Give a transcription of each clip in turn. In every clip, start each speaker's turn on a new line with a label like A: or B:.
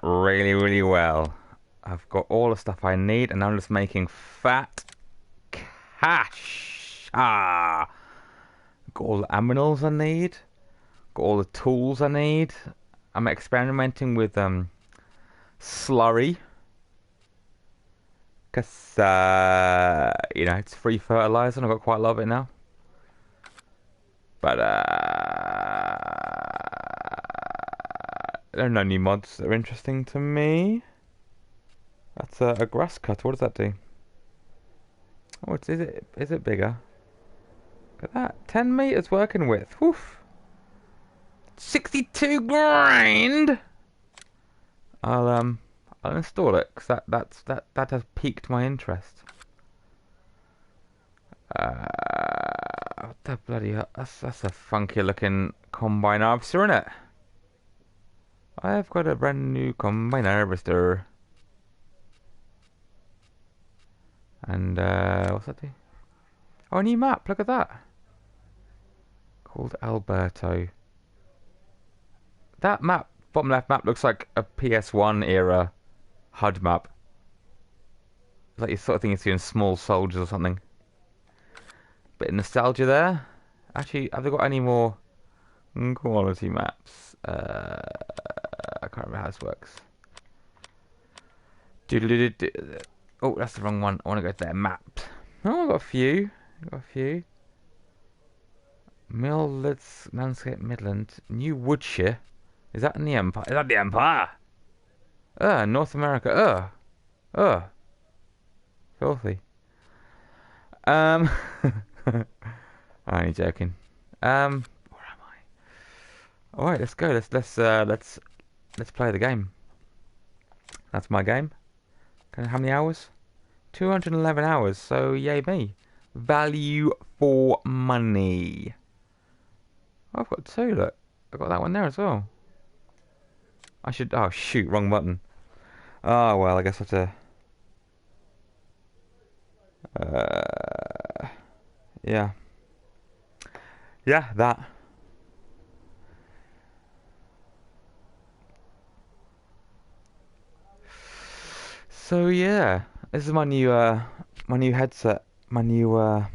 A: really, really well. I've got all the stuff I need, and I'm just making fat cash. Got all the aminals I need. Got all the tools I need. I'm experimenting with slurry, cause it's free fertilizer, and I've got quite a lot of it now. But there are no new mods that are interesting to me. That's a grass cutter. What does that do? Oh, is it bigger? Look at that. 10 meters working with. Woof. 62 grand. I'll install it because that has piqued my interest. What the bloody hell? That's a funky looking combine harvester, isn't it? I've got a brand new combine harvester. And what's that do? Oh, a new map. Look at that. Called Alberto. That map, bottom left map, looks like a PS1 era HUD map. It's like you sort of think you're seeing Small Soldiers or something. Bit of nostalgia there. Actually, have they got any more quality maps? I can't remember how this works. Oh, that's the wrong one. I want to go to their maps. Oh, I've got a few. I've got a few. Millets, Landscape Midland, New Woodshire. Is that in the Empire? Is that the Empire? North America. Filthy. I'm only joking. Where am I? All right, let's go. Let's play the game. That's my game. How many hours? 211 hours. So yay me. Value for money. Oh, I've got two. Look, I've got that one there as well. I should. Oh shoot, wrong button. Oh well, I guess I have to. Yeah, yeah, that. So yeah, this is my new headset, my new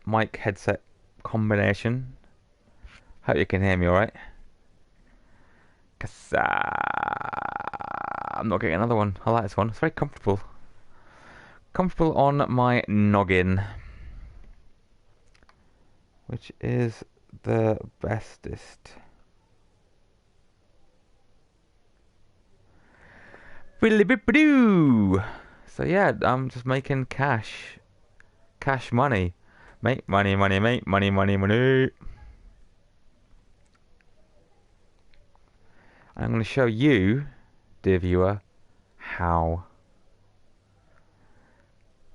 A: mic headset combination. Hope you can hear me all right. Cause I'm not getting another one. I like this one. It's very comfortable. Comfortable on my noggin, which is the bestest. So yeah, I'm just making cash money, make money, make money, money. I'm going to show you, dear viewer, how.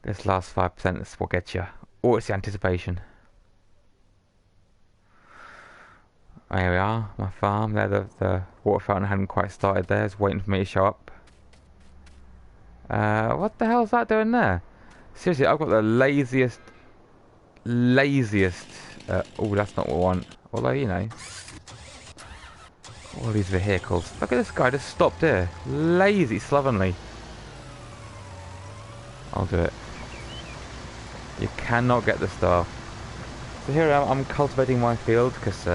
A: This last 5% is what gets you. Oh, it's the anticipation. Here we are, my farm. There, the water fountain hadn't quite started there. It's waiting for me to show up. What the hell's that doing there? Seriously, I've got the laziest. Oh, that's not what I want. Although, all these vehicles. Look at this guy just stopped here. Lazy, slovenly. I'll do it. You cannot get the star. So here I am, I'm cultivating my field because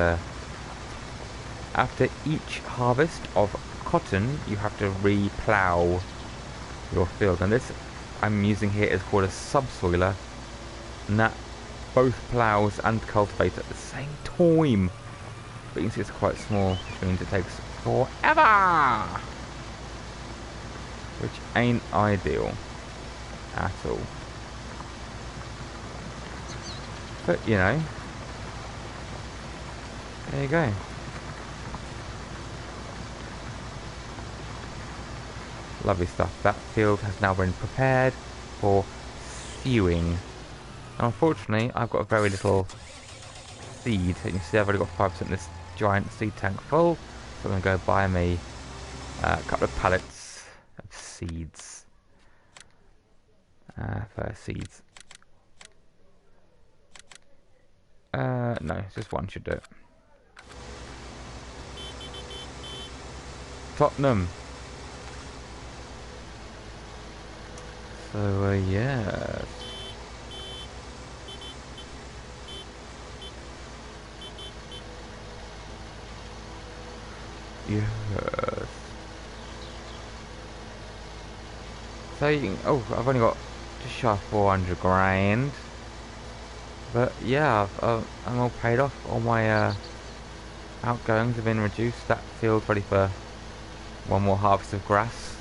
A: after each harvest of cotton, you have to re-plow your field. And this I'm using here is called a subsoiler, and that both plows and cultivates at the same time. But you can see it's quite small, which means it takes forever, which ain't ideal at all. But there you go. Lovely stuff. That field has now been prepared for sewing. Now, unfortunately, I've got very little seed. You can see I've already got 5% of this giant seed tank full. So I'm going to go buy me a couple of pallets of seeds. For seeds. No, just one should do it. Tottenham. So, yeah. Yes. So you can, oh, I've only got just shy of 400 grand. But yeah, I'm all paid off. All my outgoings have been reduced. That field's ready for one more harvest of grass.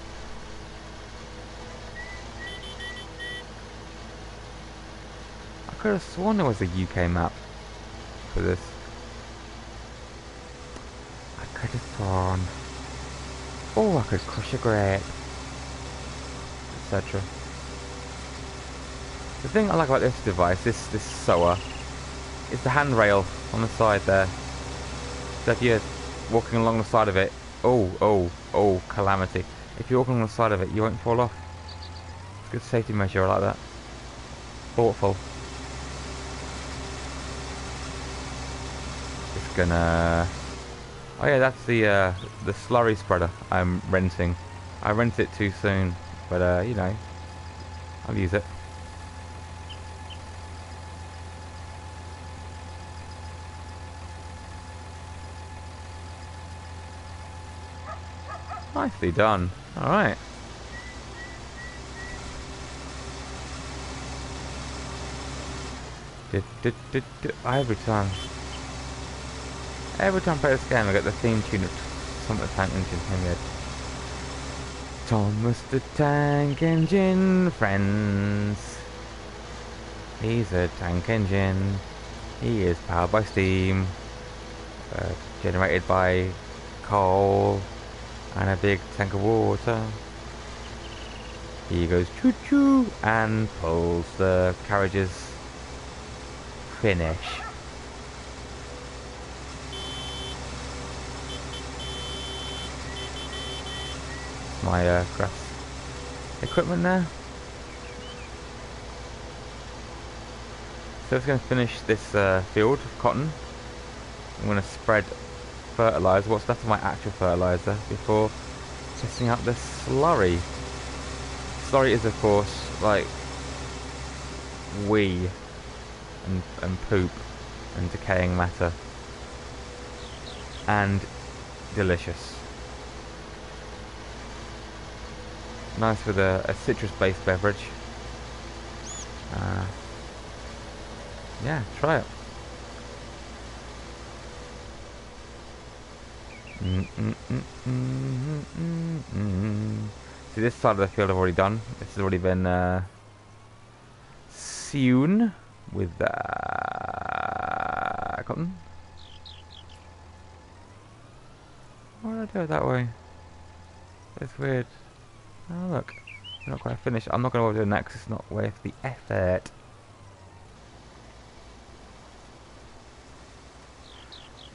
A: I could have sworn there was a UK map for this. I could have sworn. Oh, I could crush a grape, etc. The thing I like about this device, this sower, is the handrail on the side there. So if you're walking along the side of it, oh, calamity. If you're walking along the side of it, you won't fall off. It's a good safety measure, I like that. Thoughtful. Just gonna... Oh yeah, that's the slurry spreader I'm renting. I rented it too soon, but you know, I'll use it. Nicely done. Alright. Every time I play this game I get the theme tune of Thomas the Tank Engine in my head. Thomas the Tank Engine, friends. He's a tank engine. He is powered by steam, generated by coal and a big tank of water. He goes choo choo and pulls the carriage's finish. My grass equipment there. So it's going to finish this field of cotton. I'm going to spread fertilizer, what's left of my actual fertilizer, before testing out this slurry. Slurry is of course like wee and poop and decaying matter, and delicious. Nice with a citrus-based beverage. Yeah, try it. See, this side of the field I've already done. This has already been sewn with cotton. Why did I do it that way? It's weird. Oh look, we're not quite finished. I'm not going to bother doing that because it's not worth the effort.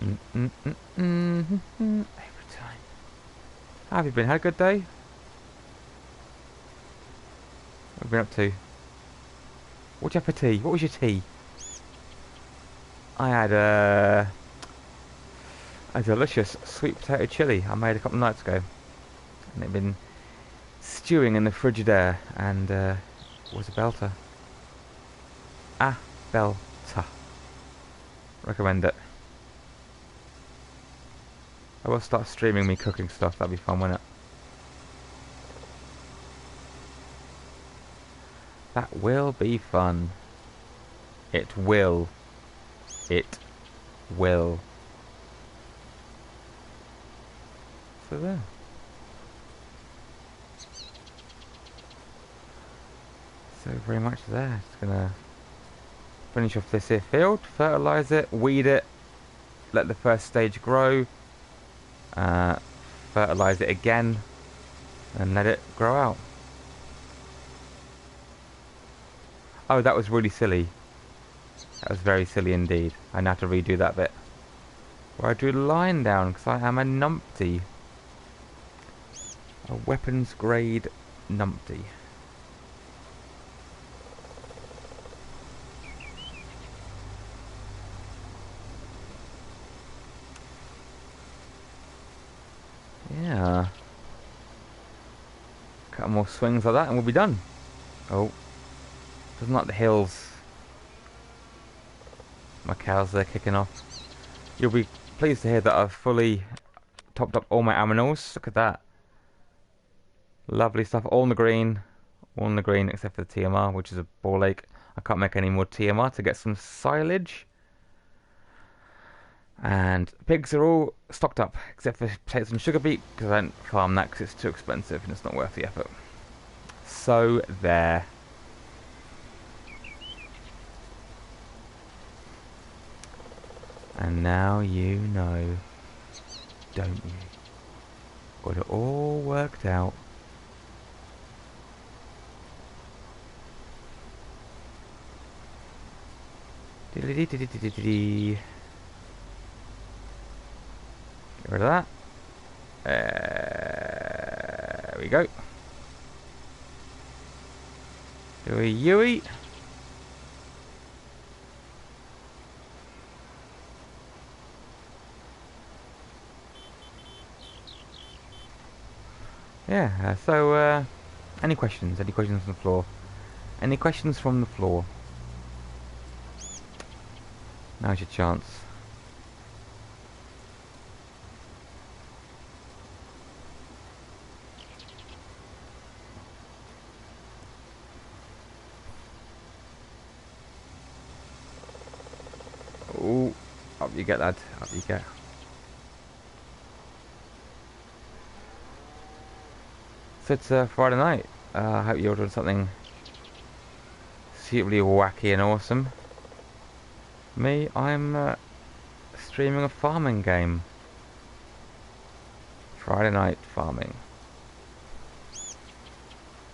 A: Every time. How have you been? Had a good day? What have you been up to? What'd you have for tea? What was your tea? I had a delicious sweet potato chili I made a couple of nights ago. And it'd been stewing in the Frigidaire and was a belter. A belter. Recommend it. I will start streaming me cooking stuff, that'd be fun, wouldn't it? That will be fun. It will. It will. So there. So very much there. Just gonna finish off this here field, fertilise it, weed it, let the first stage grow, fertilise it again, and let it grow out. Oh, that was really silly. That was very silly indeed. I now have to redo that bit. Where I drew the line down, because I am a numpty. A weapons grade numpty. Yeah. couple more swings like that and we'll be done. Oh, doesn't like the hills. My cows, they're kicking off. You'll be pleased to hear that I've fully topped up all my aminals. Look at that. Lovely stuff. All in the green. All in the green except for the TMR, which is a ball ache. I can't make any more TMR to get some silage. And pigs are all stocked up except for potatoes and sugar beet because I don't farm that because it's too expensive and it's not worth the effort. So there. And now you know, don't you? Got it all worked out. Diddly-dee-dee-dee-dee-dee. Get rid of that. There we go. Yui. Yeah, so, any questions? Any questions from the floor? Any questions from the floor? Now's your chance. Oh, up you get, lad. Up you get. So it's Friday night. I hope you're doing something suitably wacky and awesome. Me, I'm streaming a farming game. Friday night farming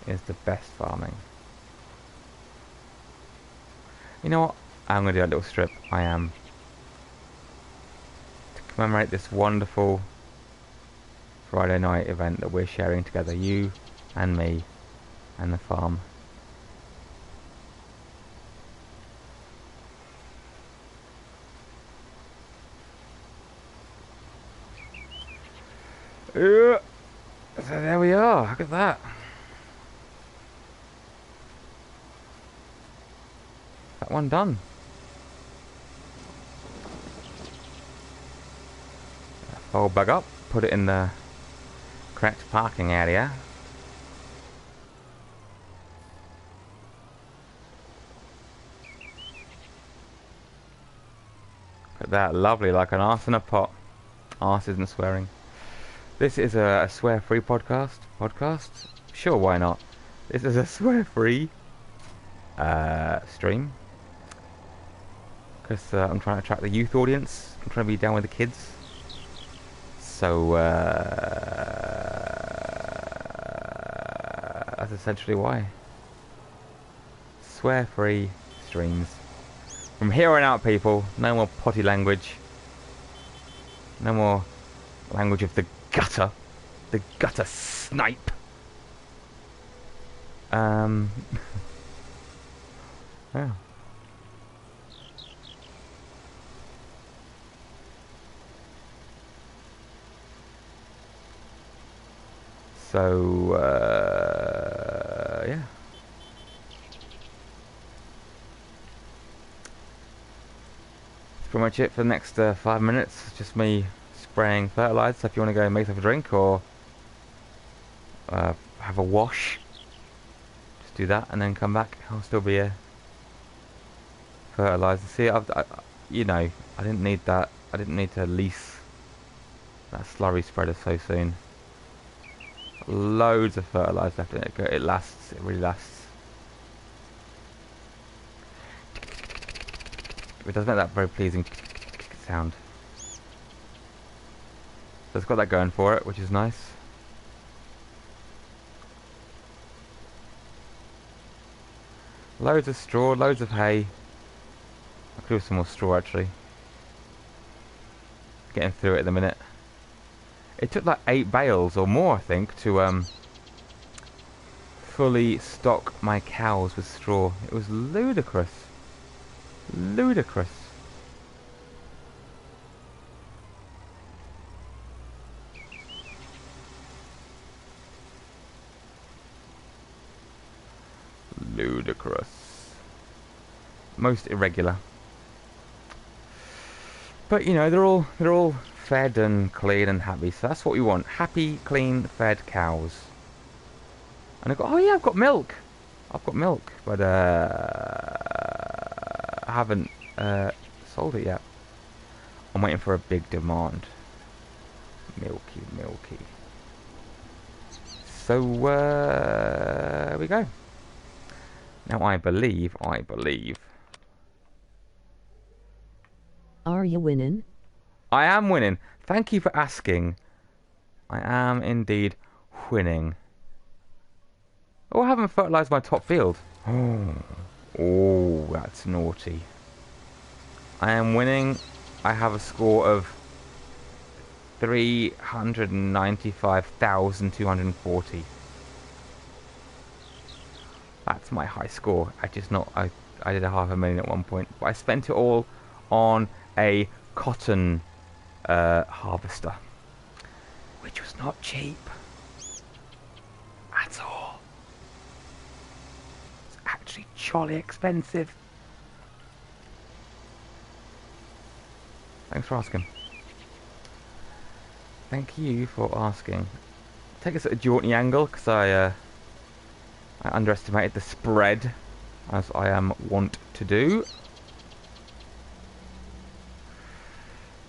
A: is the best farming. You know what? I'm going to do a little strip. I am. To commemorate this wonderful Friday night event that we're sharing together. You and me and the farm. So there we are. Look at that. That one done. Fold bag up. Put it in the correct parking area. Look at that. Lovely. Like an arse in a pot. Arse isn't swearing. This is a swear-free podcast. Sure, why not? This is a swear-free stream. Because I'm trying to attract the youth audience. I'm trying to be down with the kids. So, that's essentially why. Swear-free streams. From here on out, people, no more potty language. No more language of the gutter. The gutter snipe. Yeah. So, yeah. That's pretty much it for the next 5 minutes. It's just me spraying fertilizer. So if you want to go make yourself a drink or have a wash, just do that and then come back. I'll still be here. Fertilizer. See, you know, I didn't need that. I didn't need to lease that slurry spreader so soon. Loads of fertilizer left in it. It lasts. It really lasts. It does make that very pleasing sound. So it's got that going for it, which is nice. Loads of straw, loads of hay. I could do some more straw actually. Getting through it at the minute. It took like 8 bales or more, I think, to fully stock my cows with straw. It was ludicrous. Ludicrous. Ludicrous. Most irregular. But you know, they're all fed and clean and happy. So that's what we want. Happy, clean, fed cows. And I got, oh yeah, I've got milk. I've got milk, but I haven't sold it yet. I'm waiting for a big demand. Milky, milky. So we go. Now I believe.
B: Are you winning?
A: I am winning. Thank you for asking. I am indeed winning. Oh, I haven't fertilised my top field. Oh, that's naughty. I am winning. I have a score of 395,240. That's my high score. I did a 500,000 at one point, but I spent it all on a cotton harvester, which was not cheap at all. It's actually jolly expensive. Thanks for asking. Thank you for asking. Take us at a jaunty angle because I underestimated the spread, as I am wont to do.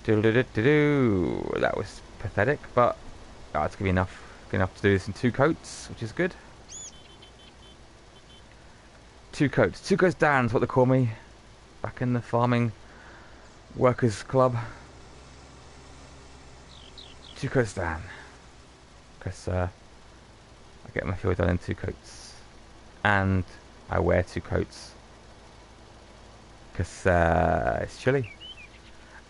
A: That was pathetic, but it's gonna be enough. Enough to do this in 2 coats, which is good. 2 coats. 2 coats down is what they call me. Back in the farming workers club. 2 coats down. Because I get my field done in 2 coats. And I wear 2 coats. Because it's chilly.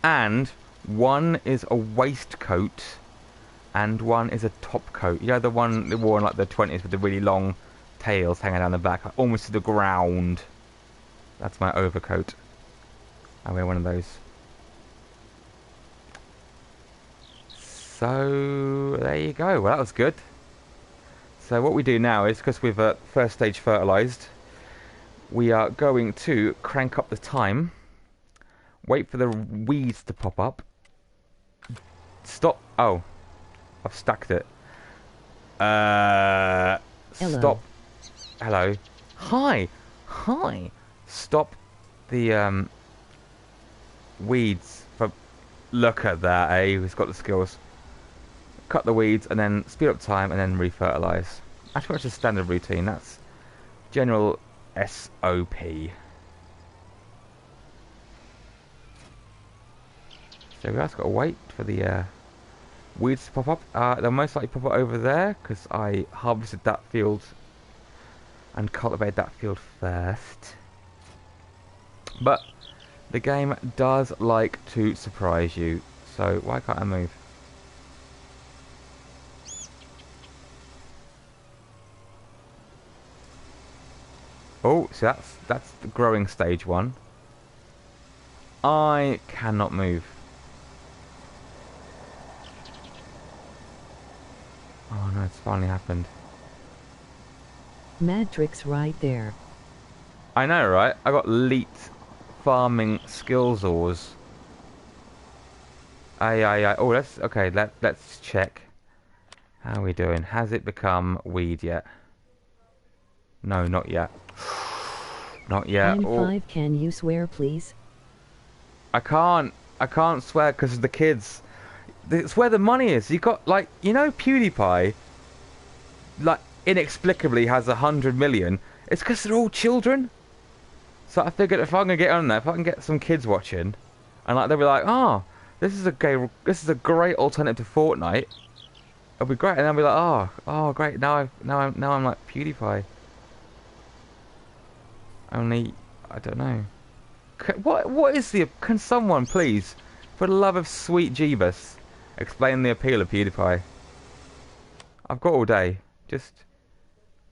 A: And one is a waistcoat and one is a top coat. You know, the one they wore in like the 20s with the really long tails hanging down the back, like, almost to the ground. That's my overcoat. I wear one of those. So there you go. Well, that was good. So what we do now is, because we've first stage fertilised, we are going to crank up the time, wait for the weeds to pop up, stop. Oh, I've stacked it.
B: Hello.
A: Stop. Hello. Hi. Stop the weeds. Look at that, eh? Who's got the skills? Cut the weeds and then speed up time and then refertilise. That's pretty much a standard routine. That's general SOP. So we just got to wait for the weeds to pop up. They'll most likely pop up over there because I harvested that field and cultivated that field first. But the game does like to surprise you. So why can't I move? Oh, so that's the growing stage 1. I cannot move. Oh no, it's finally happened.
B: Matrix right there.
A: I know, right? I got elite farming skills ores. Aye. Oh, let's check. How are we doing? Has it become weed yet? No, not yet. Not yet.
B: I'm
A: Oh.
B: 5. Can you swear, please?
A: I can't swear because of the kids. It's where the money is. You got, like, you know, PewDiePie, like, inexplicably has 100 million. It's because they're all children. So I figured if I'm gonna get on there, if I can get some kids watching, and like they'll be like, oh, this is a great alternative to Fortnite. It'll be great, and I'll be like, oh, great. Now I'm like PewDiePie. Only, I don't know. What is the? Can someone please, for the love of sweet Jeebus, explain the appeal of PewDiePie? I've got all day. Just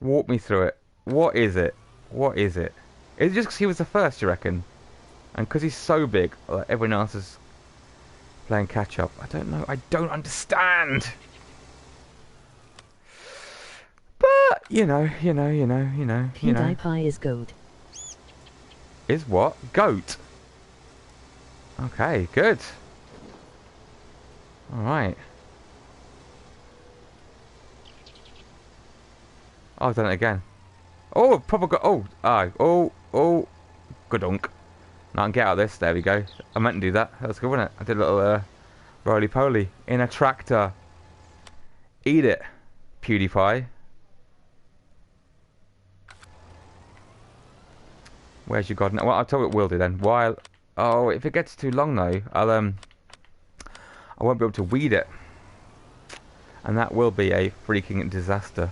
A: walk me through it. What is it? What is it? Is it just because he was the first, you reckon? And because he's so big, like everyone else is playing catch up? I don't know. I don't understand. But
B: PewDiePie is goat.
A: Is what? Goat. Okay, good. Alright. Oh, I've done it again. Oh, proper go. Oh. Good dunk. Now I can get out of this. There we go. I meant to do that. That was good, wasn't it? I did a little roly-poly in a tractor. Eat it, PewDiePie. Where's your god now? Well, I'll tell you what we'll do then. While if it gets too long though, I won't be able to weed it, and that will be a freaking disaster.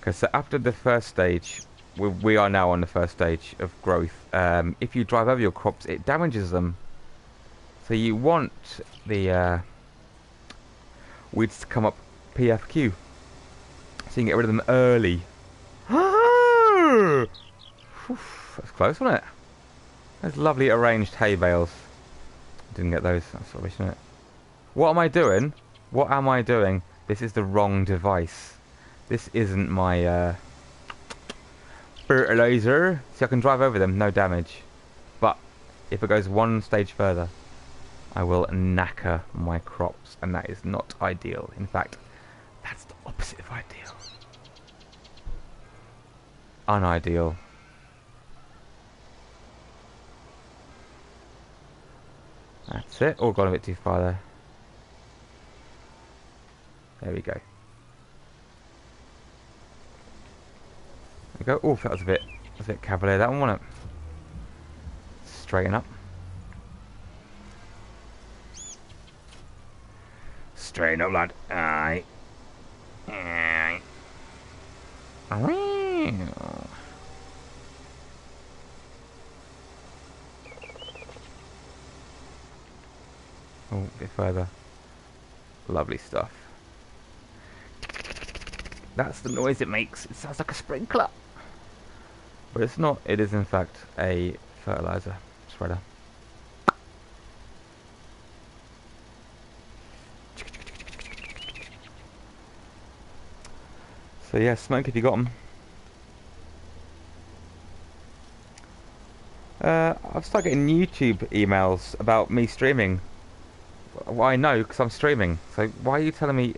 A: Okay, so after the first stage, we are now on the first stage of growth. If you drive over your crops, it damages them. So you want the weeds to come up PFQ, so you can get rid of them early. That's close, wasn't it? Those lovely arranged hay bales. Didn't get those. That's rubbish, isn't it? What am I doing? What am I doing? This is the wrong device. This isn't my fertilizer. See, I can drive over them, no damage. But if it goes one stage further, I will knacker my crops, and that is not ideal. In fact, that's the opposite of ideal. Unideal. That's it. Oh, gone a bit too far there. There we go. There we go. Oh, that was a bit cavalier, that one, wasn't it? Straighten up. Straighten up, lad. Aye. Aye. Oh, a bit further. Lovely stuff. That's the noise it makes. It sounds like a sprinkler. But it's not. It is in fact a fertilizer spreader. So yeah, smoke if you got them. I've started getting YouTube emails about me streaming. Well, I know because I'm streaming. So why are you telling me?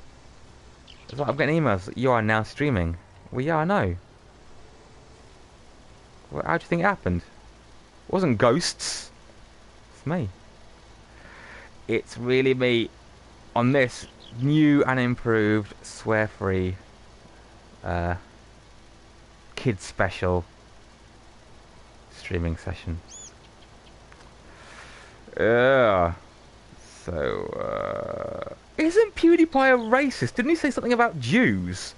A: It's like I'm getting emails. You are now streaming. Well, yeah, I know. Well, how do you think it happened? It wasn't ghosts. It's me. It's really me on this new and improved swear-free kids special streaming session. Yeah. So, isn't PewDiePie a racist? Didn't he say something about Jews?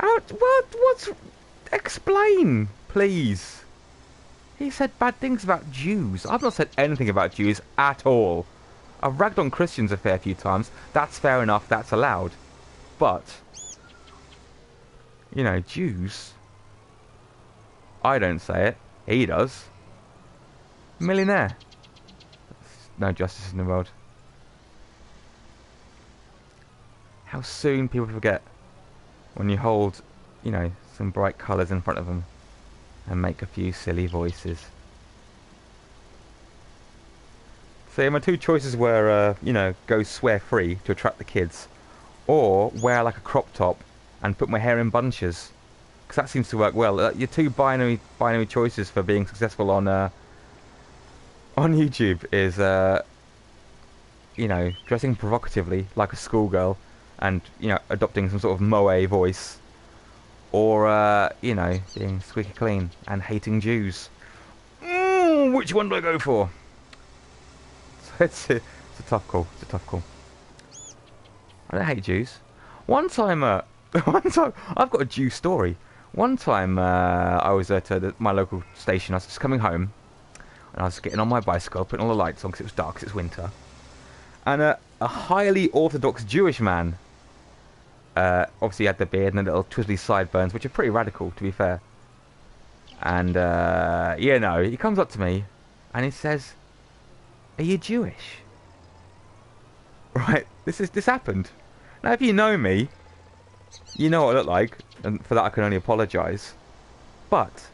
A: What's... Explain, please. He said bad things about Jews. I've not said anything about Jews at all. I've ragged on Christians a fair few times. That's fair enough, that's allowed. But, you know, Jews... I don't say it. He does. Millionaire. No justice in the world. How soon people forget when you hold, you know, some bright colours in front of them and make a few silly voices. So yeah, my two choices were, you know, go swear free to attract the kids, or wear like a crop top and put my hair in bunches, because that seems to work well. Your two binary choices for being successful on YouTube is, you know, dressing provocatively like a schoolgirl and, you know, adopting some sort of moe voice, or, you know, being squeaky clean and hating Jews. Which one do I go for? So it's a tough call. It's a tough call. I don't hate Jews. One time, I've got a Jew story. One time, I was at my local station. I was just coming home, and I was getting on my bicycle, putting all the lights on because it was dark, because it's winter. And a highly Orthodox Jewish man, obviously had the beard and the little twizzly sideburns, which are pretty radical, to be fair. And, you know, he comes up to me, and he says, "Are you Jewish?" Right, this happened. Now, if you know me, you know what I look like, and for that I can only apologise. But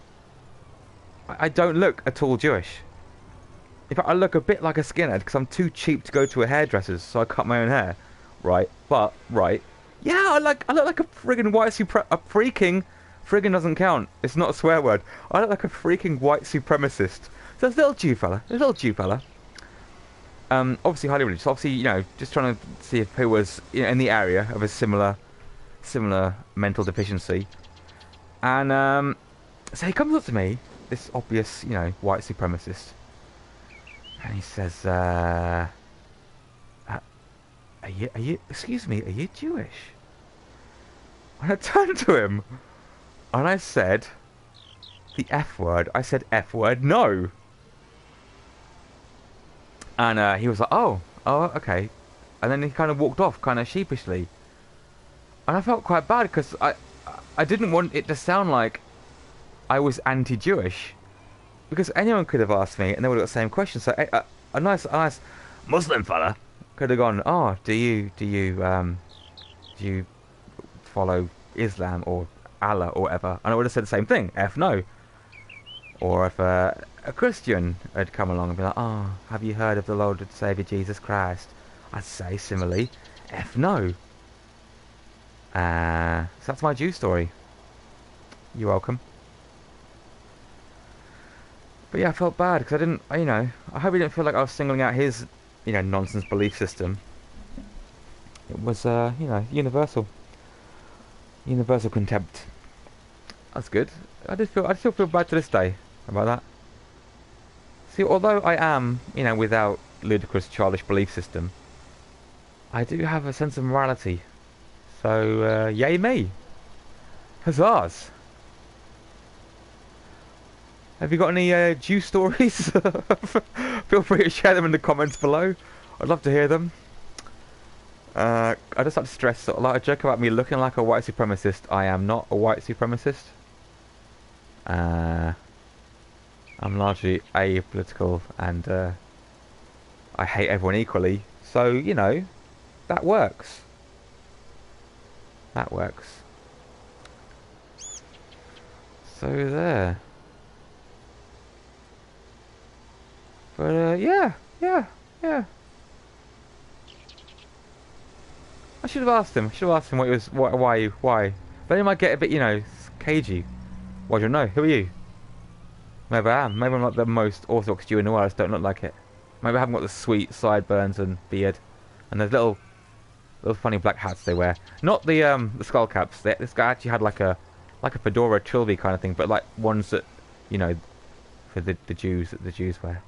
A: I don't look at all Jewish. In fact, I look a bit like a skinhead because I'm too cheap to go to a hairdresser's, so I cut my own hair. Right, but yeah, I look like a friggin' a freaking friggin' doesn't count. It's not a swear word. I look like a freaking white supremacist. So this little Jew fella. Obviously highly religious. Obviously, you know, just trying to see if he was, you know, in the area of a similar mental deficiency. And so he comes up to me, this obvious, you know, white supremacist, and he says, "Are you? Excuse me, are you Jewish?" And I turned to him, and I said, the F word. I said, "F word, no." And he was like, "Oh, okay," and then he kind of walked off, kind of sheepishly, and I felt quite bad because I didn't want it to sound like I was anti-Jewish, because anyone could have asked me and they would have got the same question. So a nice Muslim fella could have gone, "Oh, do you follow Islam or Allah or whatever?" And I would have said the same thing, F no. Or if a Christian had come along and be like, "Oh, have you heard of the Lord and Saviour Jesus Christ?" I'd say similarly, F no. So that's my Jew story. You're welcome. But yeah, I felt bad because I didn't, you know, I hope he didn't feel like I was singling out his, you know, nonsense belief system. It was, you know, universal contempt. That's good. I still feel bad to this day about that. See, although I am, you know, without ludicrous, childish belief system, I do have a sense of morality. So, yay me. Huzzahs. Have you got any Jew stories? Feel free to share them in the comments below. I'd love to hear them. I just like to stress, sort of like a joke about me looking like a white supremacist. I am not a white supremacist. I'm largely apolitical and I hate everyone equally. So, you know, that works. That works. So there. But yeah. I should have asked him. What it was. Why. But he might get a bit, you know, cagey. Why do you know? Who are you? Maybe I am. Maybe I'm not the most orthodox Jew in the world. I just don't look like it. Maybe I haven't got the sweet sideburns and beard, and those little funny black hats they wear. Not the skull caps. This guy actually had like a fedora trilby kind of thing, but like ones that, you know, for the Jews that the Jews wear.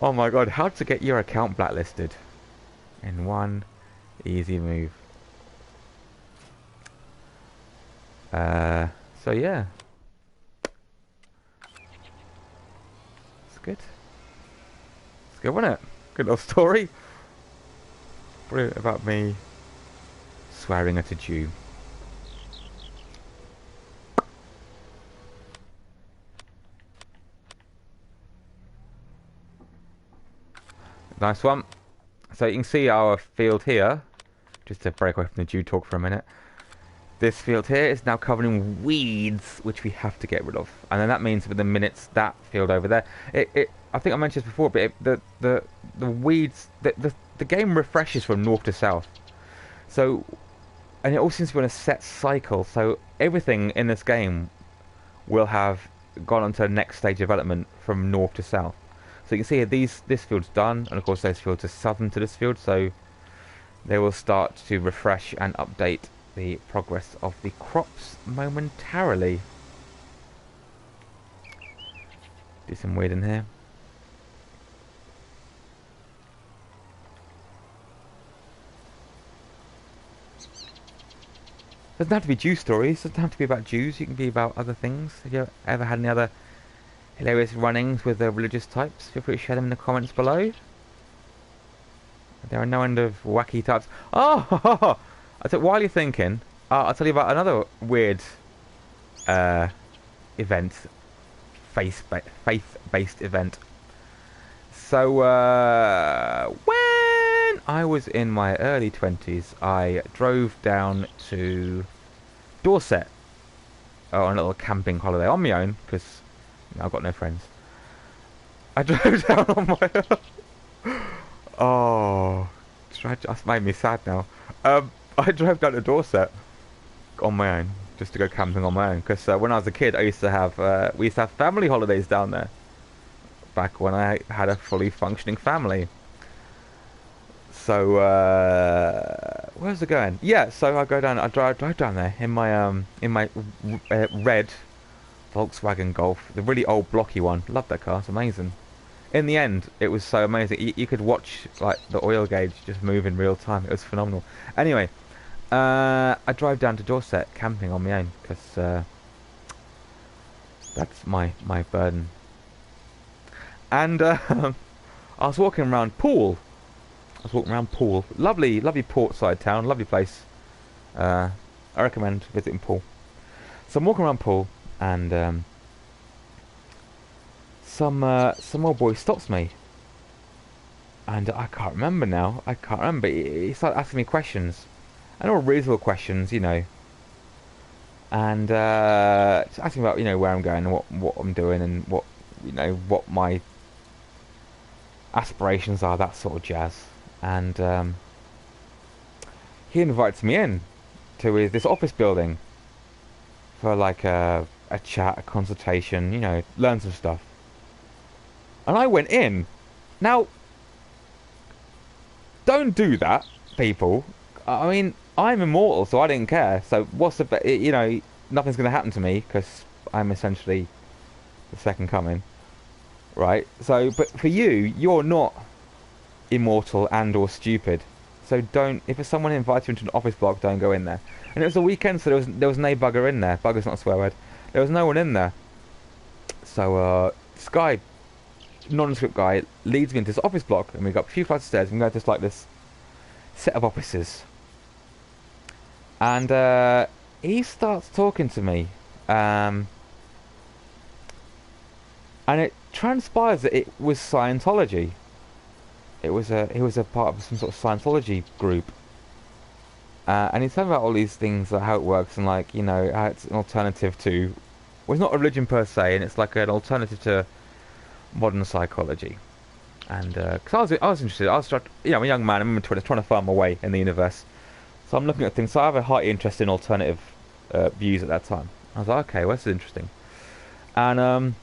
A: Oh my god, how to get your account blacklisted in one easy move. So yeah. It's good. It's good, wasn't it? Good little story. Brilliant about me swearing at a Jew. Nice one. So you can see our field here, just to break away from the Jew talk for a minute. This field here is now covered in weeds, which we have to get rid of. And then that means within minutes, that field over there, I think I mentioned this before, but the weeds, the game refreshes from north to south. So, and it all seems to be on a set cycle. So everything in this game will have gone on to the next stage of development from north to south. So you can see here, this field's done, and of course those fields are southern to this field, so they will start to refresh and update the progress of the crops momentarily. Do some weed in here. Doesn't have to be Jew stories, doesn't have to be about Jews, you can be about other things. Have you ever had any other hilarious runnings with the religious types? Feel free to share them in the comments below. There are no end of wacky types. Oh! While you're thinking, I'll tell you about another weird event. Faith-based event. So, I was in my early 20s, I drove down to Dorset on a little camping holiday on my own because I've got no friends. I drove down on my own. Oh, that's made me sad now. I drove down to Dorset on my own just to go camping on my own because when I was a kid, I used to have we used to have family holidays down there back when I had a fully functioning family. So where's it going? Yeah, so I go down. I drive down there in my red Volkswagen Golf, the really old blocky one. Love that car. It's amazing. In the end, it was so amazing. You could watch like the oil gauge just move in real time. It was phenomenal. Anyway, I drive down to Dorset camping on my own because that's my burden. And I was walking around Poole. Lovely, lovely portside town, lovely place. I recommend visiting Poole. So I'm walking around Poole, and some old boy stops me, and I can't remember now. I can't remember. He started asking me questions, and all reasonable questions, you know. And just asking about, you know, where I'm going and what I'm doing and what, you know, what my aspirations are, that sort of jazz. And he invites me in to this office building for like a chat, a consultation, you know, learn some stuff. And I went in. Now, don't do that, people. I mean, I'm immortal, so I didn't care. So what's the, you know, nothing's going to happen to me because I'm essentially the second coming, right? So, but for you, you're not immortal and or stupid. So don't, if someone invites you into an office block, don't go in there. And it was a weekend, so there was no bugger in there. Bugger's not a swear word. There was no one in there. So this guy, nondescript guy, leads me into this office block, and we got a few flights of stairs, and we go to like this set of offices. And he starts talking to me, and it transpires that it was Scientology. He was a part of some sort of Scientology group, and he's talking about all these things, like how it works, and like, you know, how it's an alternative to, well, it's not a religion per se, and it's like an alternative to modern psychology. And because I was interested, I was you know, I'm a young man, I'm in my 20s, trying to find my way in the universe. So I'm looking at things. So I have a hearty interest in alternative views at that time. I was like, okay, well, this is interesting. And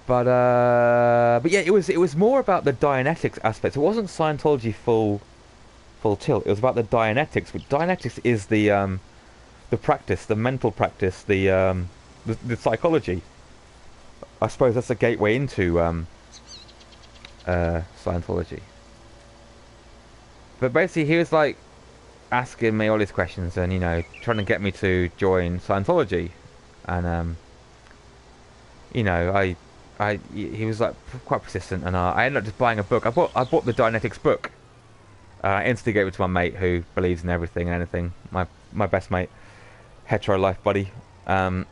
A: but yeah, it was more about the Dianetics aspect. It wasn't Scientology full tilt. It was about the Dianetics. But Dianetics is the practice, the mental practice, the psychology. I suppose that's a gateway into Scientology. But basically, he was like asking me all these questions, and, you know, trying to get me to join Scientology. And you know, he was like quite persistent, and I ended up just buying a book. I bought the Dianetics book. I instantly gave it to my mate who believes in everything and anything. My best mate, hetero life buddy. And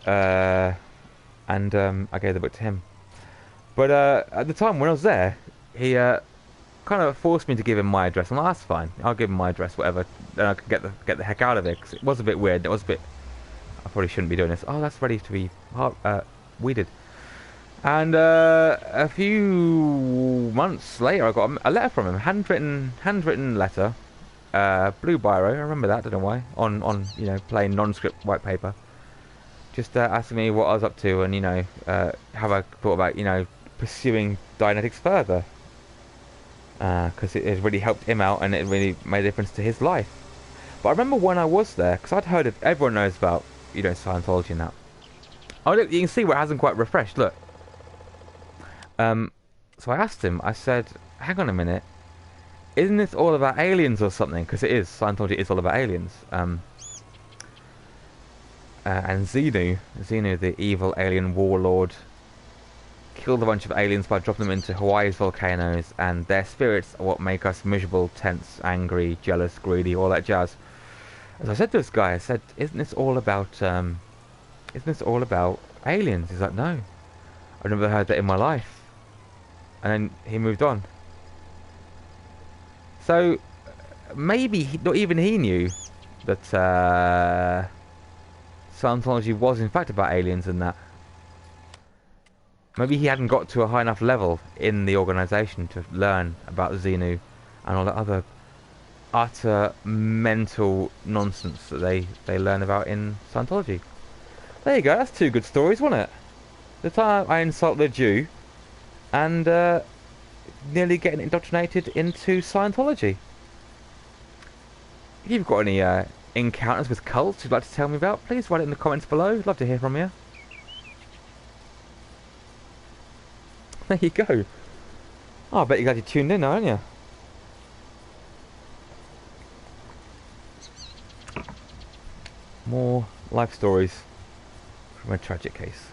A: I gave the book to him. But at the time when I was there, he kind of forced me to give him my address. I'm like, that's fine. I'll give him my address, whatever. Then I can get the heck out of it, because it was a bit weird. It was a bit. I probably shouldn't be doing this. Oh, that's ready to be weeded. And a few months later, I got a letter from him, handwritten letter, blue biro. I remember that. I don't know why. On you know, plain non-script white paper. Just asking me what I was up to, and, you know, have I thought about, you know, pursuing Dianetics further, because it has really helped him out, and it really made a difference to his life. But I remember when I was there, because I'd heard of, everyone knows about, you know, Scientology and that. Oh, look, you can see where it hasn't quite refreshed. Look. So I asked him. I said, "Hang on a minute, isn't this all about aliens or something?" Because it is. Scientology is all about aliens. And Xenu, the evil alien warlord, killed a bunch of aliens by dropping them into Hawaii's volcanoes, and their spirits are what make us miserable, tense, angry, jealous, greedy, all that jazz. As I said to this guy, I said, "Isn't this all about aliens?" He's like, "No, I've never heard that in my life." and then he moved on. So maybe not even he knew that Scientology was in fact about aliens and that. Maybe he hadn't got to a high enough level in the organisation to learn about Xenu and all the other utter mental nonsense that they learn about in Scientology. There you go, that's two good stories, wasn't it? The time I insulted a Jew and nearly getting indoctrinated into Scientology. If you've got any encounters with cults you'd like to tell me about, please write it in the comments below. I'd love to hear from you. There you go. Oh, I bet you're glad you tuned in now, aren't you? More life stories from a tragic case.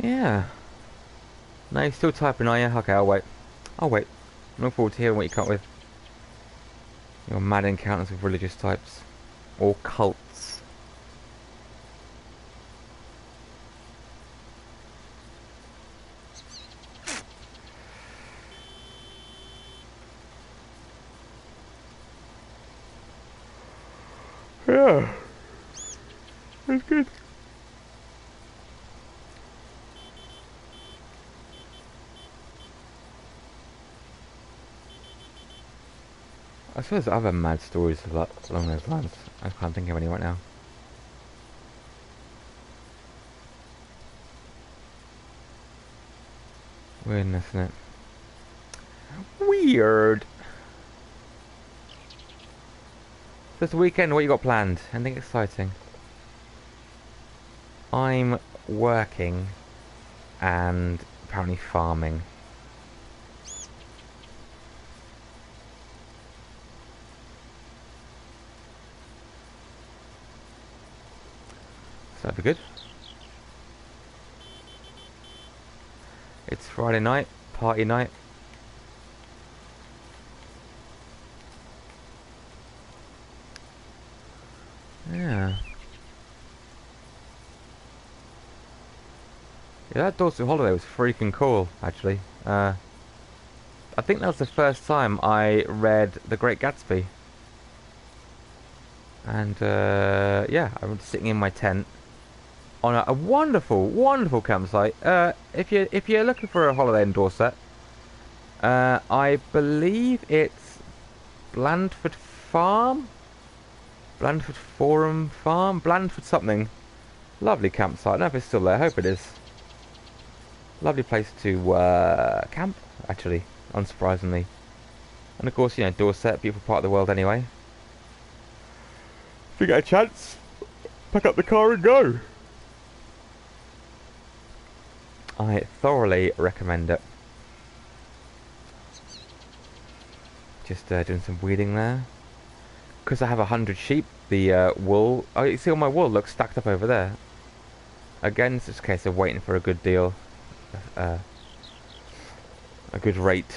A: Yeah. No, you're still typing, are you? Okay, I'll wait. I'll wait. I look forward to hearing what you come up with. Your mad encounters with religious types. Or cults. Yeah. That's good. I suppose other mad stories along those lines. I can't think of any right now. Weirdness, isn't it? Weird. This weekend, what you got planned? Anything exciting? I'm working and apparently farming. So that'd be good. It's Friday night, party night. Yeah. Yeah, that Dorset holiday was freaking cool, actually. I think that was the first time I read The Great Gatsby. And yeah, I was sitting in my tent on a wonderful, wonderful campsite. If you're looking for a holiday in Dorset, I believe it's Blandford Farm, Blandford Forum Farm, Blandford something. Lovely campsite. I don't know if it's still there. I hope it is. Lovely place to camp, actually, unsurprisingly. And of course, you know, Dorset, beautiful part of the world anyway. If you get a chance, pack up the car and go. I thoroughly recommend it. Just doing some weeding there. Because I have 100 sheep, the wool... Oh, you see all my wool looks stacked up over there. Again, it's just a case of waiting for a good deal. A good rate.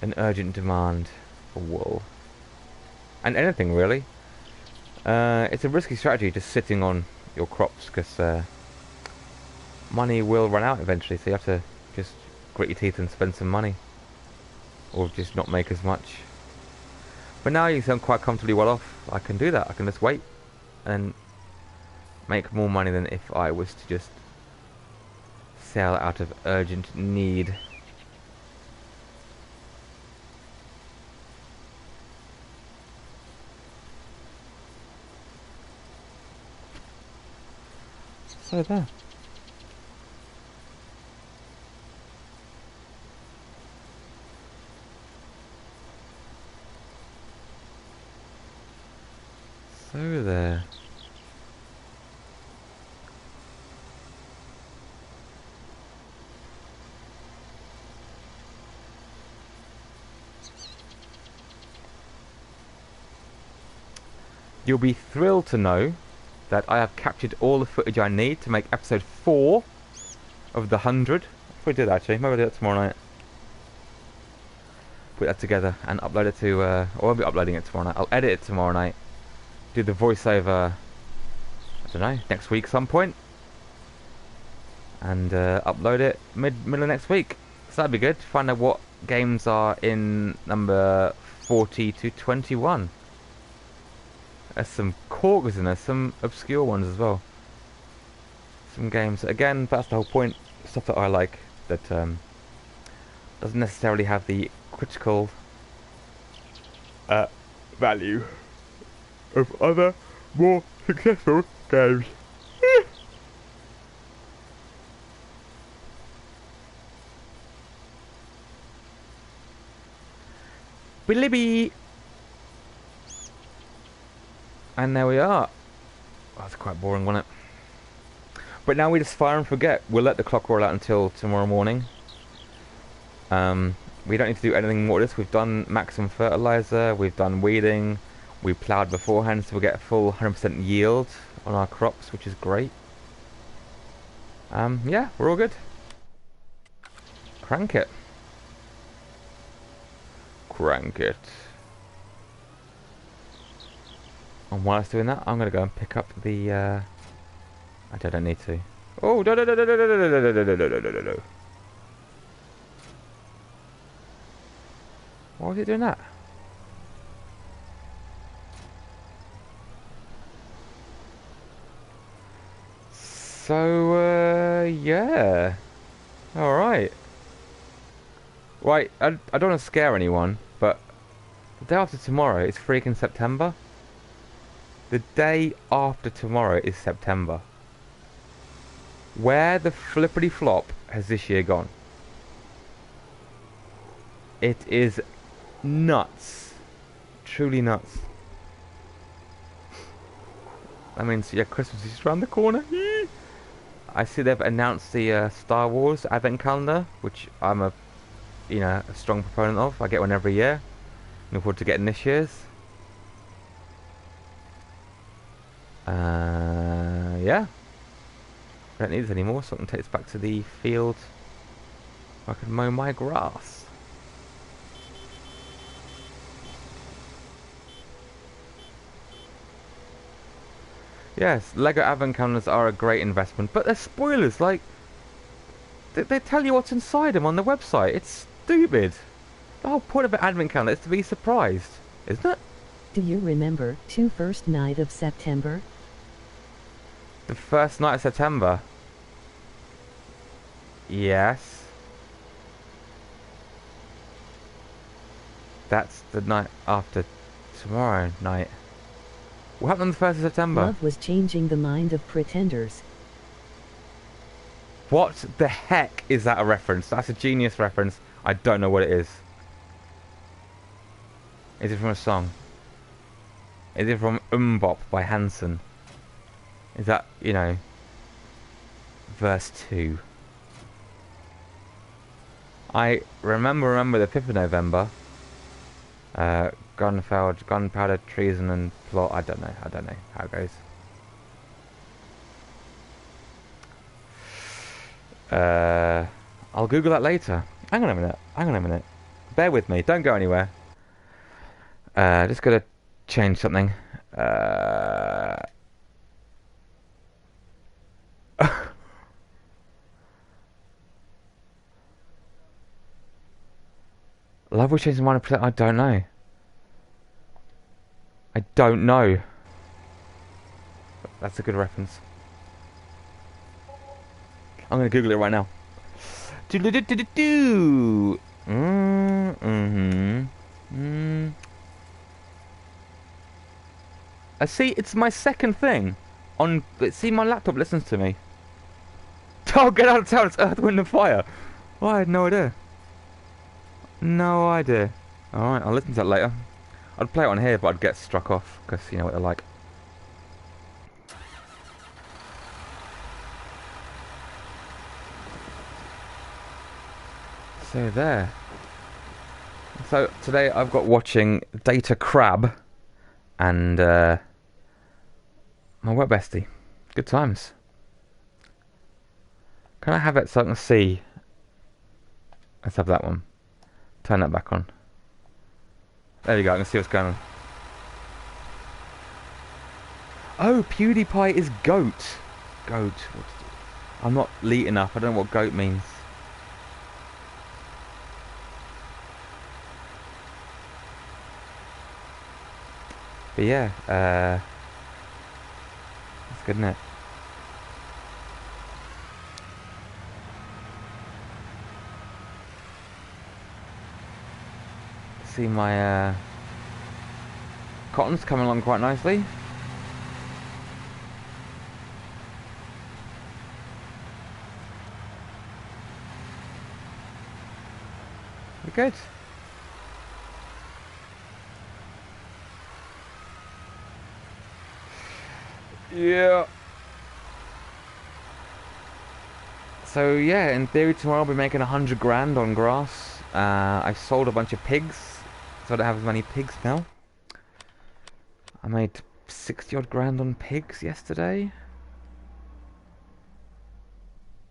A: An urgent demand for wool. And anything, really. It's a risky strategy just sitting on your crops, because money will run out eventually, so you have to just grit your teeth and spend some money. Or just not make as much. But now you sound quite comfortably well off. I can do that. I can just wait and make more money than if I was to just sell out of urgent need. So there. So there. you'll be thrilled to know that I have captured all the footage I need to make episode 4 of the 100. If we do that actually, maybe I'll do that tomorrow night. Put that together and upload it to, or I'll be uploading it tomorrow night. I'll edit it tomorrow night. Do the voiceover, I don't know, next week some point. And upload it middle of next week. So that'd be good. Find out what games are in number 40 to 21. There's some corkers in there, some obscure ones as well. Some games, again, that's the whole point. Stuff that I like that doesn't necessarily have the critical value of other more successful games. Bilibby! And there we are. Oh, that's quite boring, wasn't it? But now we just fire and forget. We'll let the clock roll out until tomorrow morning. We don't need to do anything more with this. We've done maximum fertilizer, we've done weeding, we ploughed beforehand, so we'll get a full 100% yield on our crops, which is great. Yeah, we're all good. Crank it. Crank it. And while I was doing that, I'm gonna go and pick up the. I don't need to. Oh, no. Why was it doing that? So, yeah. Alright. Right, I don't want to scare anyone, but the day after tomorrow is freaking September. The day after tomorrow is September. Where the flippity flop has this year gone? It is nuts. Truly nuts. That means, yeah, Christmas is around the corner. I see they've announced the Star Wars Advent Calendar, which I'm a strong proponent of. I get one every year. Looking forward to getting this year's. Yeah. I don't need this anymore, so I can take this back to the field where I can mow my grass. Yes, Lego Advent Calendars are a great investment, but they're spoilers. Like, they tell you what's inside them on the website. It's stupid. The whole point of an Advent Calendar is to be surprised, isn't it?
B: Do you remember the first night of September?
A: The first night of September? Yes. That's the night after tomorrow night. What happened on the 1st of September?
B: Love was changing the mind of pretenders.
A: What the heck is that a reference? That's a genius reference. I don't know what it is. Is it from a song? Is it from Bop by Hanson? Is that, verse 2? I remember the 5th of November. Gunpowder, treason and plot. I don't know how it goes. I'll Google that later. Hang on a minute. Bear with me, don't go anywhere. Just gotta change something. Love will change the mind of I don't know. I don't know. That's a good reference. I'm gonna Google it right now. I see. It's my second thing. See, my laptop listens to me. Oh, get out of town! It's Earth, Wind and Fire. Oh, I had no idea. No idea. All right, I'll listen to that later. I'd play it on here, but I'd get struck off, because you know what they're like. So there. So today I've got watching Data Crab and My wet bestie. Good times. Can I have it so I can see? Let's have that one. Turn that back on. There we go, I can see what's going on. Oh, PewDiePie is goat. Goat. I'm not elite enough. I don't know what goat means. But yeah, that's good, isn't it? See my cotton's coming along quite nicely. We're good. Yeah. So yeah, in theory tomorrow I'll be making 100 grand on grass. I've sold a bunch of pigs, so I don't have as many pigs now. I made 60 odd grand on pigs yesterday.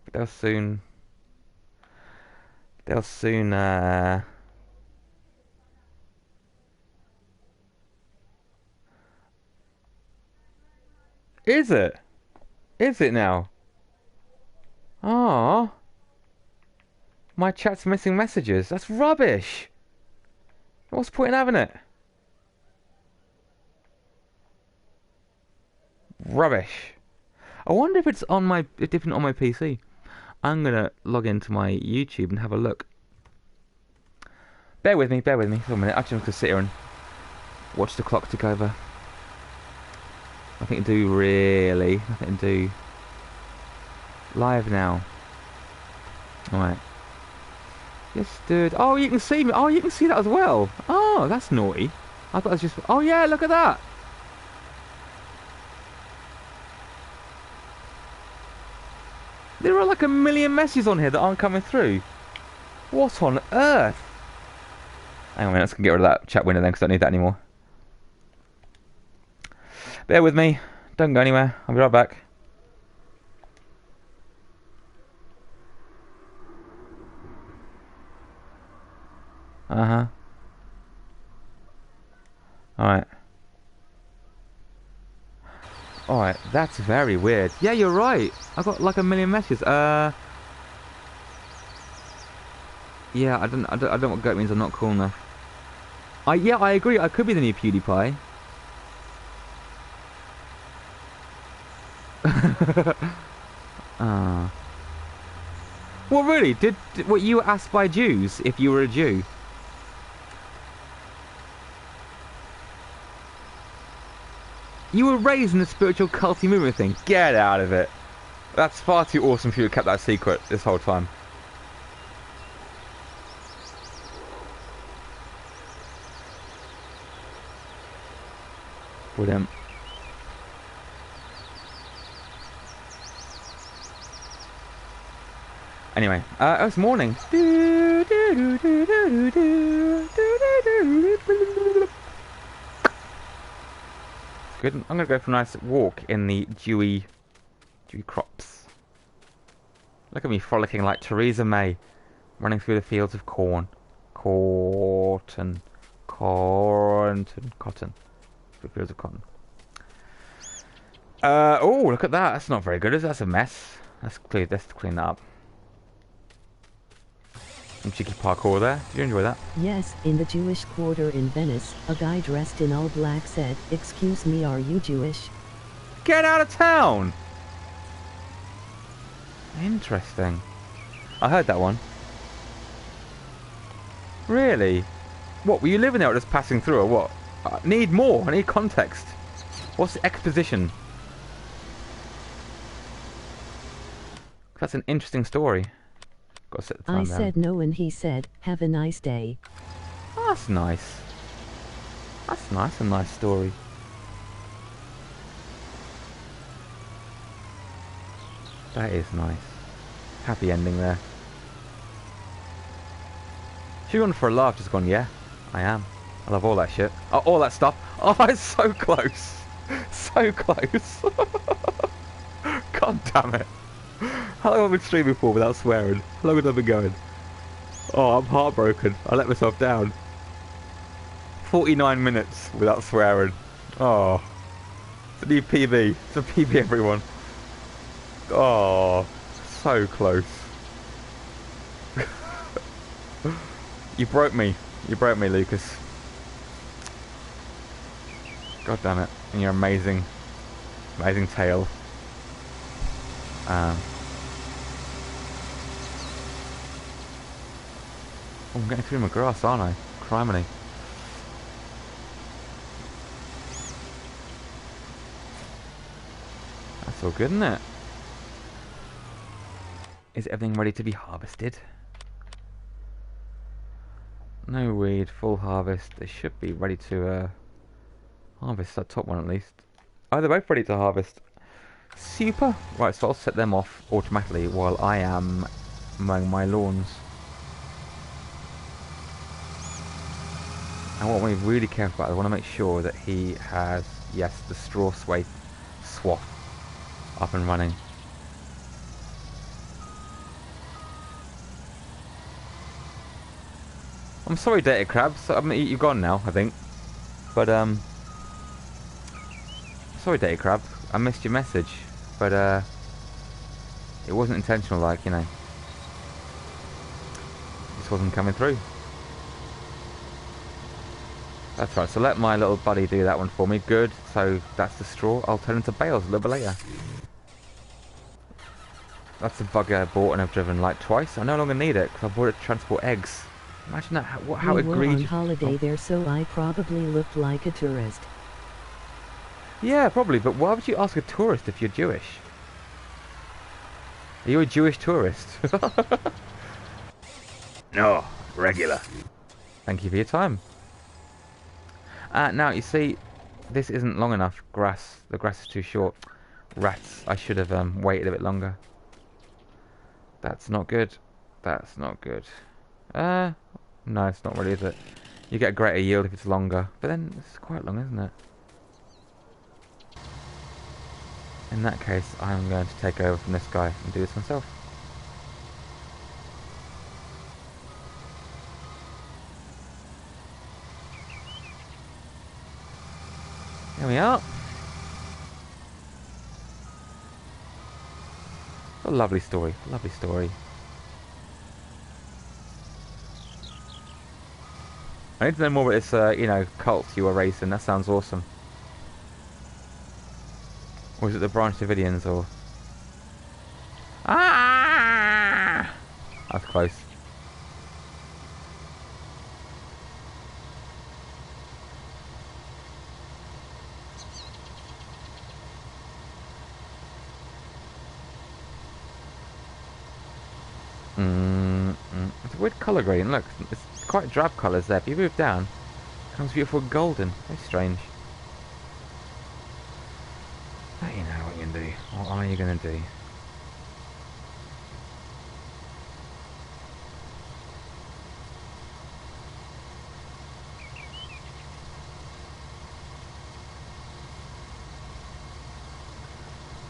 A: But they'll soon Is it? Is it now? Ah, my chat's missing messages. That's rubbish. What's the point in having it? Rubbish. I wonder if it's on my different on my PC. I'm gonna log into my YouTube and have a look. Bear with me for a minute. I'm just gonna sit here and watch the clock tick over. Nothing to do really. Nothing to do. Live now. Alright. Yes, dude. Oh, you can see me. Oh, you can see that as well. Oh, that's naughty. I thought it was just... Oh, yeah, look at that. There are like a million messages on here that aren't coming through. What on earth? Hang on a minute, let's get rid of that chat window then, because I don't need that anymore. Bear with me. Don't go anywhere. I'll be right back. Uh-huh. Alright. Alright, that's very weird. Yeah, you're right. I got like a million messages. Yeah, I don't know what goat means. I'm not cool enough. Yeah, I agree. I could be the new PewDiePie. Ah. Well, really? Did what you were asked by Jews if you were a Jew? You were raised in the spiritual culty movement thing. Get out of it. That's far too awesome for you to keep that secret this whole time. Brilliant. Anyway, it's morning. Good. I'm gonna go for a nice walk in the dewy crops. Look at me frolicking like Theresa May, running through the fields of corn, cotton. Through fields of cotton. Oh, look at that. That's not very good, is it? That's a mess. Let's clean that up. Some cheeky parkour there. Did you enjoy that?
B: Yes, in the Jewish quarter in Venice, a guy dressed in all black said, "Excuse me, are you Jewish?"
A: Get out of town! Interesting. I heard that one. Really? What, were you living there or just passing through or what? I need more. I need context. What's the exposition? That's an interesting story. Got to set the time
B: I
A: down.
B: said no and he said, "Have a nice day."
A: Oh, that's nice. That's nice. A nice story. That is nice. Happy ending there. She gone for a laugh, just gone, yeah, I am. I love all that shit. Oh, all that stuff. Oh, it's so close. So close. God damn it. How long have I been streaming for without swearing? How long have I been going? Oh, I'm heartbroken. I let myself down. 49 minutes without swearing. Oh. It's a new PB. It's a PB, everyone. Oh. So close. You broke me. You broke me, Lucas. God damn it. And your amazing, amazing tail. Oh, I'm getting through my grass, aren't I? Criminy. That's all good, isn't it? Is everything ready to be harvested? No weed, full harvest. They should be ready to harvest that top one at least. Oh, they're both ready to harvest. Super. Right, so I'll set them off automatically while I am mowing my lawns. And what we really careful about, I want to make sure that he has, yes, the straw swath up and running. I'm sorry, Data Crabs. I mean, you're gone now, I think. But sorry, Data Crab. I missed your message, but it wasn't intentional. Like, you know, it just wasn't coming through. That's right. So let my little buddy do that one for me. Good. So that's the straw. I'll turn into bales a little bit later. That's the bugger I bought and I've driven like twice. I no longer need it because I bought it to transport eggs. Imagine that. How
B: We were on
A: egregious.
B: holiday there, so I probably looked like a tourist.
A: Yeah, probably. But why would you ask a tourist if you're Jewish? Are you a Jewish tourist? No, regular. Thank you for your time. Now, you see, this isn't long enough. Grass. The grass is too short. Rats. I should have waited a bit longer. That's not good. That's not good. No, it's not really, is it? You get a greater yield if it's longer. But then, it's quite long, isn't it? In that case, I'm going to take over from this guy and do this myself. Here we are. A lovely story. Lovely story. I need to know more about this, you know, cult you were raised in. That sounds awesome. Or is it the Branch Davidians, or... Ah! That's close. It's a weird colour gradient. Look, it's quite drab colours there. If you move down, it becomes beautiful golden. Very strange. But you know what you're going to do. What are you going to do?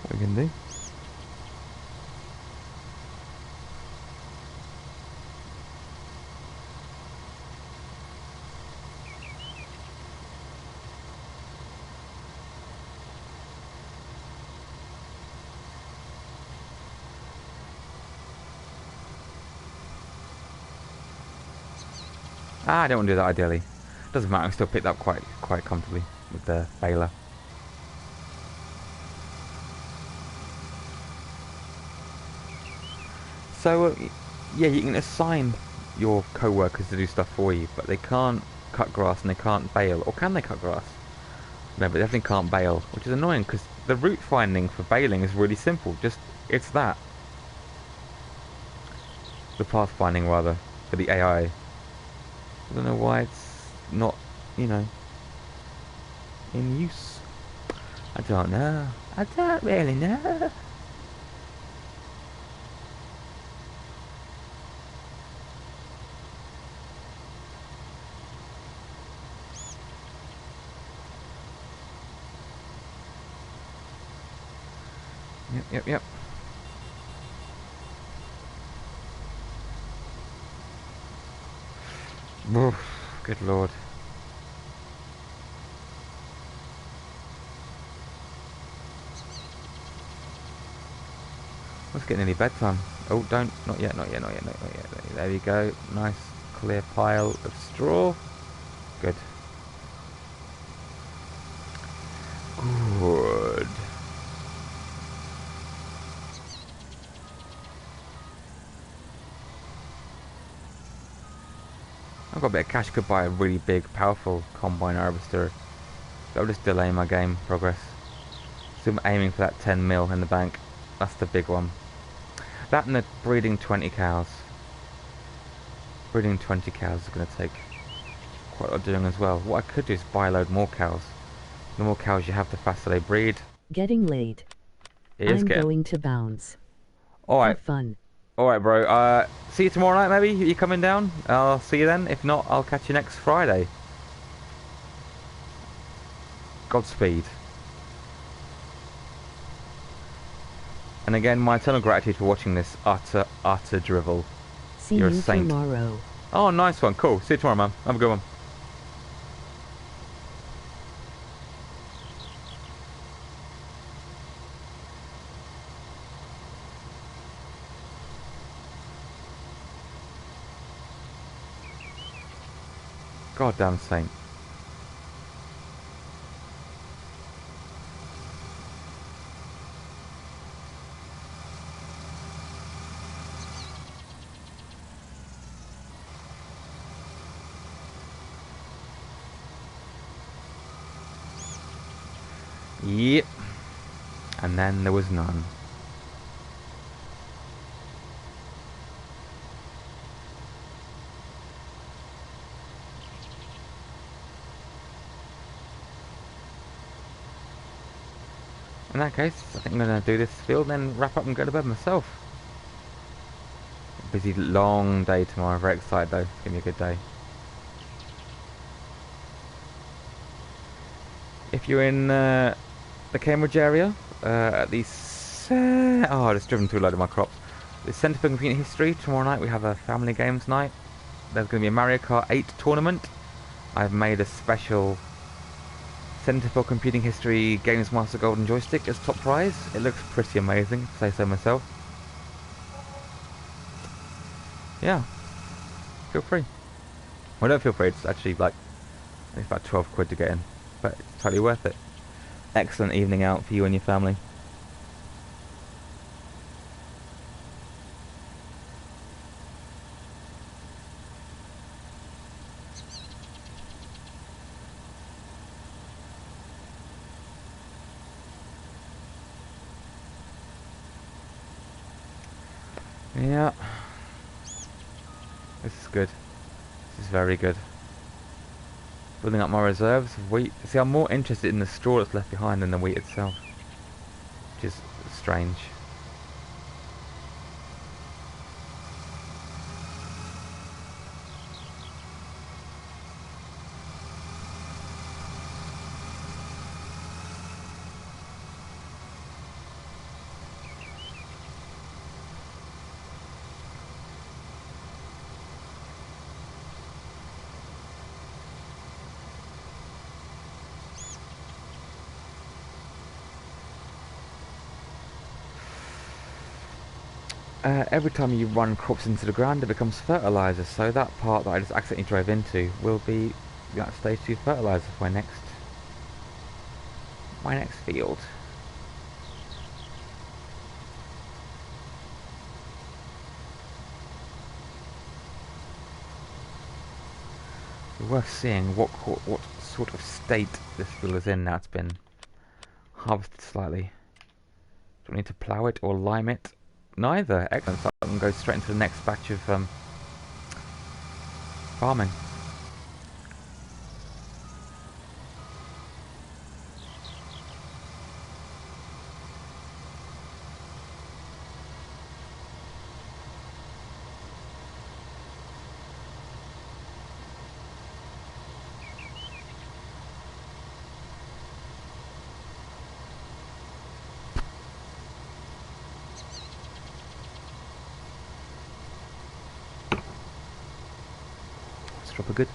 A: What are you going to do? I don't want to do that ideally. Doesn't matter, I still picked up quite comfortably with the baler. So, yeah, you can assign your co-workers to do stuff for you, but they can't cut grass and they can't bale. Or can they cut grass? No, but they definitely can't bale, which is annoying because the route finding for baling is really simple. It's that. The path finding, rather, for the AI. I don't know why it's not, you know, in use. I don't know. I don't really know. Yep, yep, yep. Oof, good lord. Let's get nearly bedtime. Oh, don't. Not yet, not yet, not yet, not yet. There we go. Nice clear pile of straw. Good. Good. I've got a bit of cash. Could buy a really big, powerful combine harvester. That'll just delay my game progress. So I'm aiming for that 10 mil in the bank. That's the big one. That and the breeding 20 cows. Breeding 20 cows is going to take quite a lot of doing as well. What I could do is buy a load more cows. The more cows you have, the faster they breed.
B: Getting late.
A: It is
B: I'm
A: getting...
B: going to bounce.
A: Alright.
B: Have fun.
A: Alright, bro. See you tomorrow night, maybe? You coming down? I'll see you then. If not, I'll catch you next Friday. Godspeed. And again, my eternal gratitude for watching this utter drivel.
B: See
A: You're a
B: you
A: saint.
B: tomorrow.
A: Oh, nice one. Cool. See you tomorrow, man. Have a good one. Goddamn saint. Yep. And then there was none. In that case, I think I'm going to do this field and then wrap up and go to bed myself. Busy, long day tomorrow. Very excited though. It's going to be a good day. If you're in the Cambridge area, at the... oh, I just driven through a load of my crops. The Centre for Computing History, tomorrow night we have a family games night. There's going to be a Mario Kart 8 tournament. I've made a special Centre for Computing History Games Master Golden Joystick as top prize. It looks pretty amazing, to say so myself. Yeah, feel free. Well, don't feel free, it's actually like, it's about 12 quid to get in, but it's totally worth it. Excellent evening out for you and your family. Yeah. This is good. This is very good. Building up my reserves of wheat. See, I'm more interested in the straw that's left behind than the wheat itself. Which is strange. Every time you run crops into the ground, it becomes fertilizer. So that part that I just accidentally drove into will be that stage 2 fertilizer for my next field. It's worth seeing what sort of state this field is in now it's been harvested slightly. Do I need to plough it or lime it? Neither. Excellent. So I can go straight into the next batch of farming. drop a good.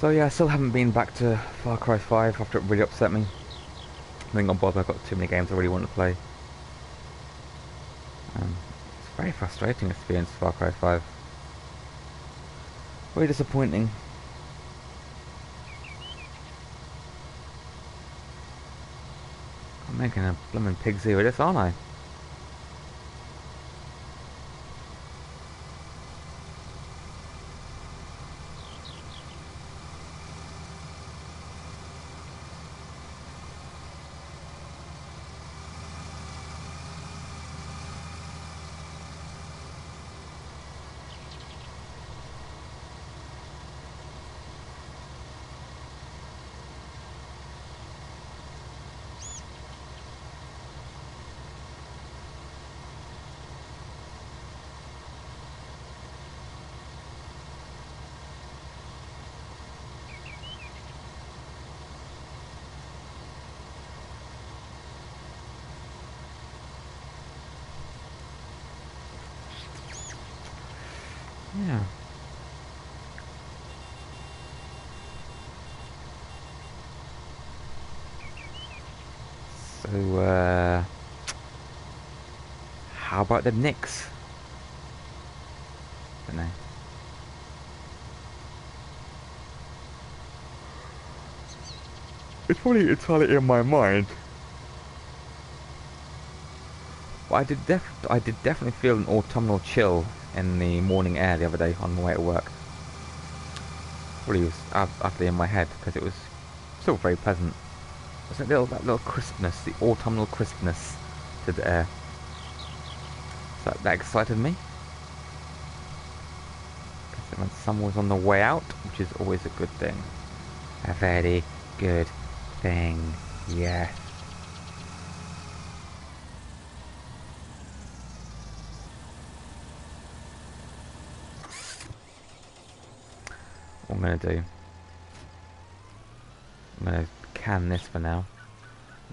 A: So yeah, I still haven't been back to Far Cry 5 after it really upset me. I think on Bob I've got too many games I really want to play. It's a very frustrating experience, Far Cry 5. Very disappointing. I'm making a blooming pig's ear of this, aren't I? Yeah. So, how about the Knicks? Don't know. It's probably entirely in my mind. But I did definitely feel an autumnal chill in the morning air the other day on my way to work. Probably was utterly in my head because it was still very pleasant. There's that little crispness, the autumnal crispness to the air. So that excited me. Because when summer was on the way out, which is always a good thing. A very good thing, yes. What I'm gonna do, I'm gonna can this for now.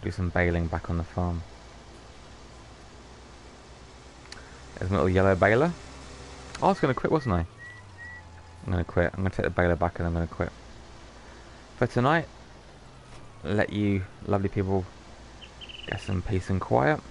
A: Do some baling back on the farm. There's my little yellow baler. Oh, I was gonna quit, wasn't I? I'm gonna quit. I'm gonna take the baler back and I'm gonna quit. For tonight, let you lovely people get some peace and quiet.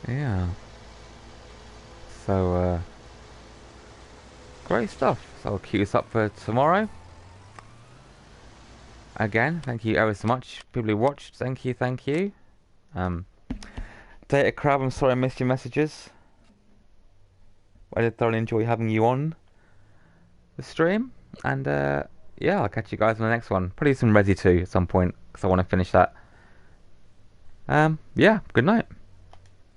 A: Yeah. So, great stuff. So I'll queue this up for tomorrow. Again, thank you ever so much. People who watched, thank you, thank you. Um, Data Crab, I'm sorry I missed your messages. I did thoroughly enjoy having you on the stream. And, yeah, I'll catch you guys on the next one. Probably some Resi 2 at some point, because I want to finish that. Yeah, good night.